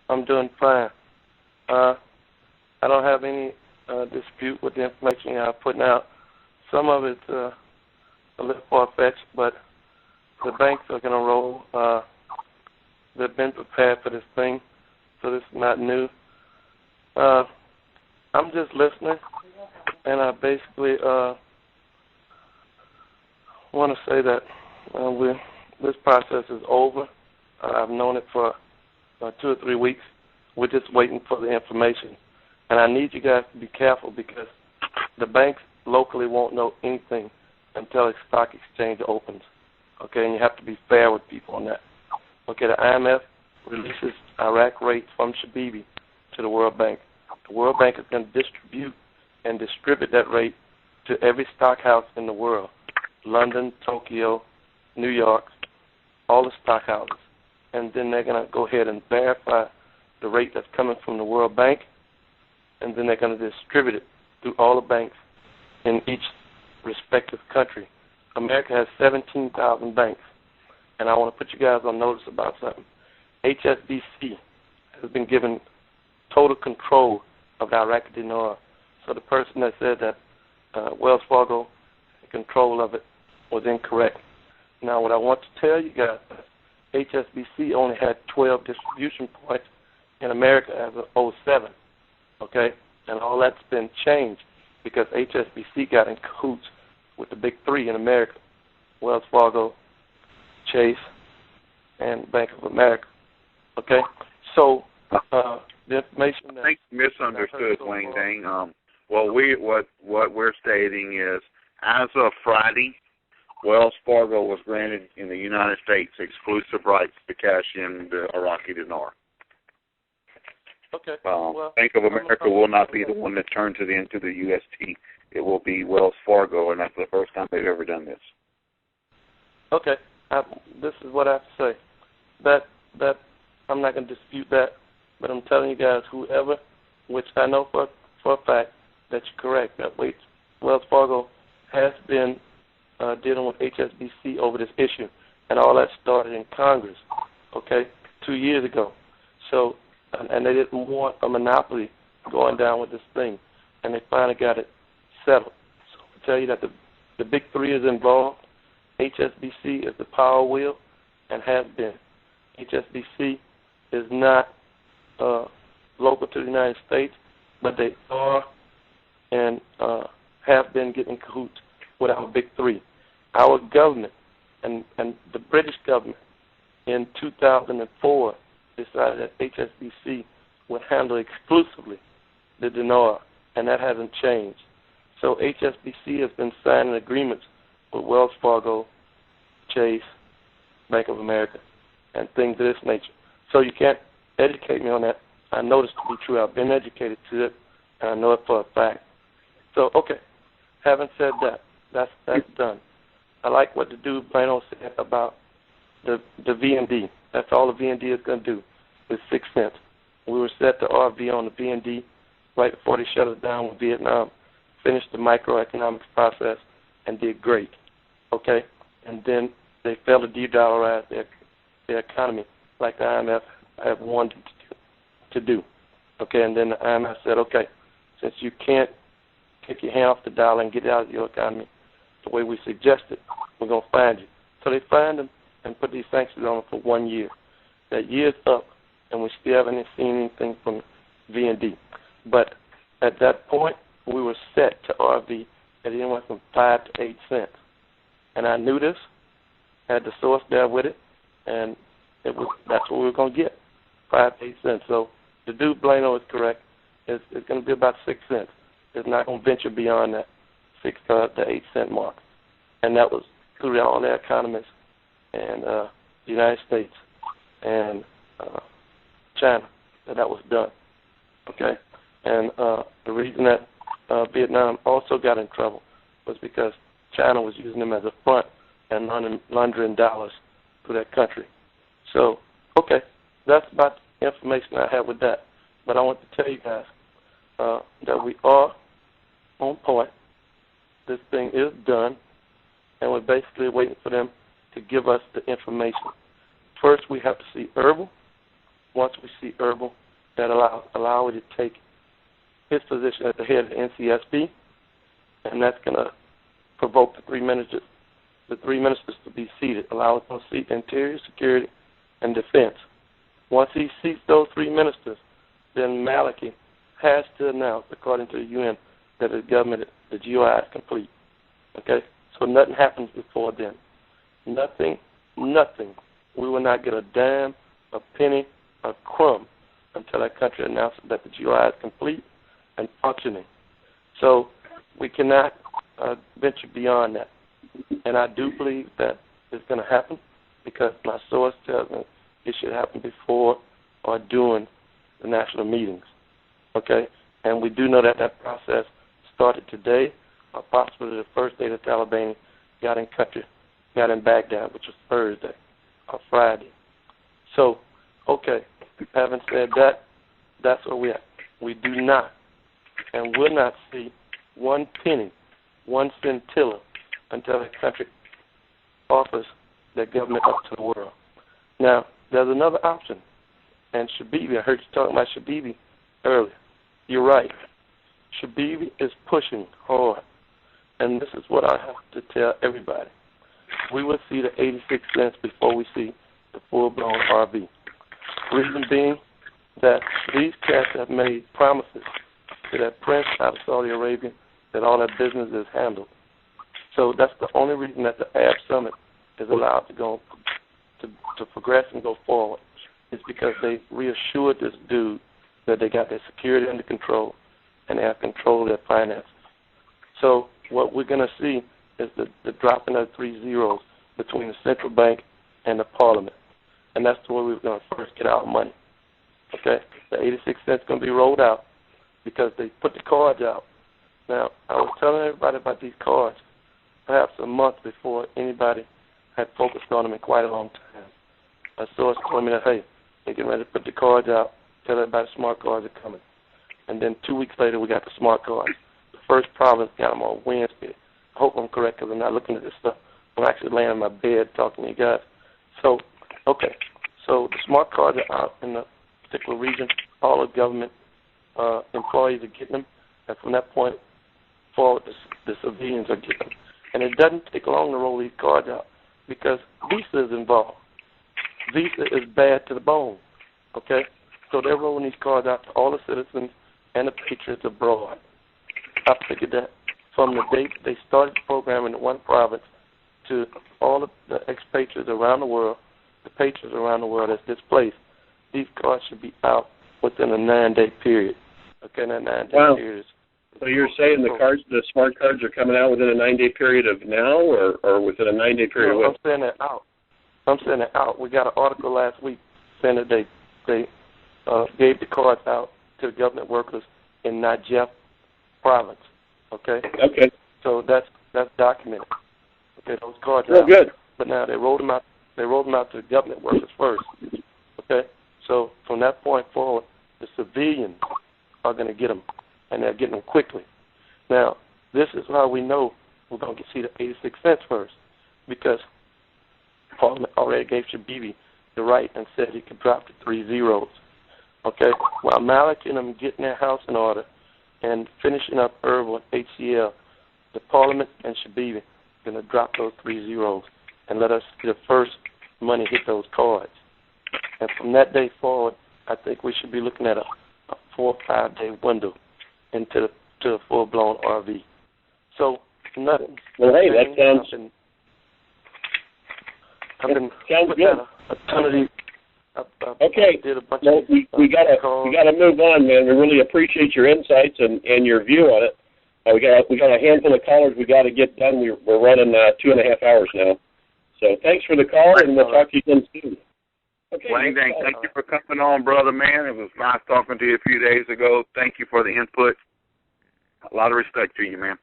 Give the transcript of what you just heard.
I'm doing fine. I don't have any dispute with the information you're putting out. Some of it's a little far-fetched, but the banks are going to roll. They've been prepared for this thing, so this is not new. I'm just listening, and I basically want to say that this process is over. I've known it for 2 or 3 weeks. We're just waiting for the information. And I need you guys to be careful because the banks locally won't know anything until a stock exchange opens. Okay, and you have to be fair with people on that. Okay, the IMF releases Iraq rates from Shabibi to the World Bank. The World Bank is going to distribute that rate to every stock house in the world. London, Tokyo, New York, all the stock houses. And then they're going to go ahead and verify the rate that's coming from the World Bank, and then they're going to distribute it through all the banks in each respective country. America has 17,000 banks, and I want to put you guys on notice about something. HSBC has been given total control of the Iraqi dinar. So the person that said that Wells Fargo had control of it was incorrect. Now, what I want to tell you guys is HSBC only had 12 distribution points in America as of 2007, okay? And all that's been changed because HSBC got in cahoots with the big three in America, Wells Fargo, Chase, and Bank of America, okay? So the information that... I think misunderstood, WangDang. What we're stating is, as of Friday, Wells Fargo was granted in the United States exclusive rights to cash in the Iraqi dinar. Okay. Bank of America will not be the one that turns it into the UST. It will be Wells Fargo, and that's the first time they've ever done this. Okay. This is what I have to say. That I'm not going to dispute that, but I'm telling you guys, whoever, which I know for a fact that you're correct, that Wells Fargo has been dealing with HSBC over this issue, and all that started in Congress, okay, 2 years ago. So, and they didn't want a monopoly going down with this thing, and they finally got it settled. So I tell you that the big three is involved. HSBC is the power wheel and has been. HSBC is not local to the United States, but they are and have been getting cahoots with our big three. Our government and the British government in 2004 decided that HSBC would handle exclusively the dinar, and that hasn't changed. So HSBC has been signing agreements with Wells Fargo, Chase, Bank of America, and things of this nature. So you can't educate me on that. I know this to be true. I've been educated to it, and I know it for a fact. So, okay, having said that, that's done. I like what the dude Plano said about the VND. That's all the VND is going to do is 6 cents. We were set to RV on the VND right before they shut us down with Vietnam, finished the microeconomics process, and did great, okay? And then they failed to de-dollarize their economy like the IMF have wanted to do, okay? And then the IMF said, okay, since you can't take your hand off the dollar and get it out of your economy the way we suggested, we're going to find you. So they fined them and put these sanctions on them for 1 year. That year's up, and we still haven't seen anything from VND. But at that point, we were set to RV at anywhere from 5 to 8 cents. And I knew this, had the source there with it, and that's what we were going to get, 5 to 8 cents. So the dude Blano is correct. It's going to be about 6 cents. It's not going to venture beyond that 6 to 8 cent mark. And that was through all the economists and the United States and China that was done. Okay? And the reason that Vietnam also got in trouble was because China was using them as a front and laundering dollars through that country. So, okay, that's about the information I have with that. But I want to tell you guys that we are on point. This thing is done, and we're basically waiting for them to give us the information. First, we have to see Herbal, once we see Herbal, that allow it to take his position at the head of the NCSB, and that's going to provoke the three ministers to be seated, allow us to seat Interior, Security, and Defense. Once he seats those three ministers, then Maliki has to announce, according to the UN, that the government, the GOI is complete. Okay? So nothing happens before then. Nothing. We will not get a dime, a penny, a crumb until that country announces that the GOI is complete and functioning. So we cannot venture beyond that. And I do believe that it's going to happen because my source tells me it should happen before or during the national meetings. Okay? And we do know that that process started today, or possibly the first day the Taliban got in Baghdad, which was Thursday or Friday. So, okay, having said that, that's where we're at. We do not and will not see one penny, one scintilla until the country offers their government up to the world. Now, there's another option, and Shabibi, I heard you talking about Shabibi earlier. You're right. Shabibi is pushing hard, and this is what I have to tell everybody. We will see the 86 cents before we see the full-blown RV. Reason being that these cats have made promises to that prince out of Saudi Arabia that all that business is handled. So that's the only reason that the Arab Summit is allowed to go to progress and go forward. It's because they reassured this dude that they got their security under control and they have control of their finances. So what we're going to see is the dropping of 3 zeros between the central bank and the parliament. And that's the way we're going to first get our money. Okay? The 86 cents is going to be rolled out because they put the cards out. Now, I was telling everybody about these cards perhaps a month before anybody had focused on them in quite a long time. A source told me that, hey, they're getting ready to put the cards out, tell everybody smart cards are coming. And then 2 weeks later, we got the smart cards. The first province got them on Wednesday. I hope I'm correct because I'm not looking at this stuff. I'm actually laying in my bed talking to you guys. So, okay. So the smart cards are out in the particular region. All the government employees are getting them. And from that point forward, the civilians are getting them. And it doesn't take long to roll these cards out because Visa is involved. Visa is bad to the bone, okay? So they're rolling these cards out to all the citizens and the patriots abroad. I figured that from the date they started the program in one province to all of the expatriates around the world, the patriots around the world that's displaced, these cards should be out within a 9-day period. Okay, that 9-day period is... So you're saying the smart cards are coming out within a 9-day period of now, or within a 9-day period? No, I'm saying that out. I'm saying that out. We got an article last week saying that they gave the cards out to the government workers in Najaf province. Okay. Okay. So that's documented. Okay, those cards are out. Good. But now they rolled them out. They rolled them out to the government workers first. Okay. So from that point forward, the civilians are going to get them, and they're getting them quickly. Now, this is how we know we're going to see the 86 cents first, because Parliament already gave Shabibi the right and said he could drop the 3 zeros. Okay? While Malik and them getting their house in order and finishing up Herbal and HCL, the Parliament and Shabibi are going to drop those 3 zeros and let us see the first money hit those cards. And from that day forward, I think we should be looking at a 4 or 5 day window into the full-blown RV. So, nothing. Well, hey, that sounds... I've been putting out a ton of these. Okay. Did a bunch well, of these, we gotta move on, man. We really appreciate your insights and your view on it. We got a handful of callers we got to get done. We're running 2.5 hours now. So thanks for the call, and we'll talk to you again soon. Okay. WangDang, thank you for coming on, brother, man. It was nice talking to you a few days ago. Thank you for the input. A lot of respect to you, man.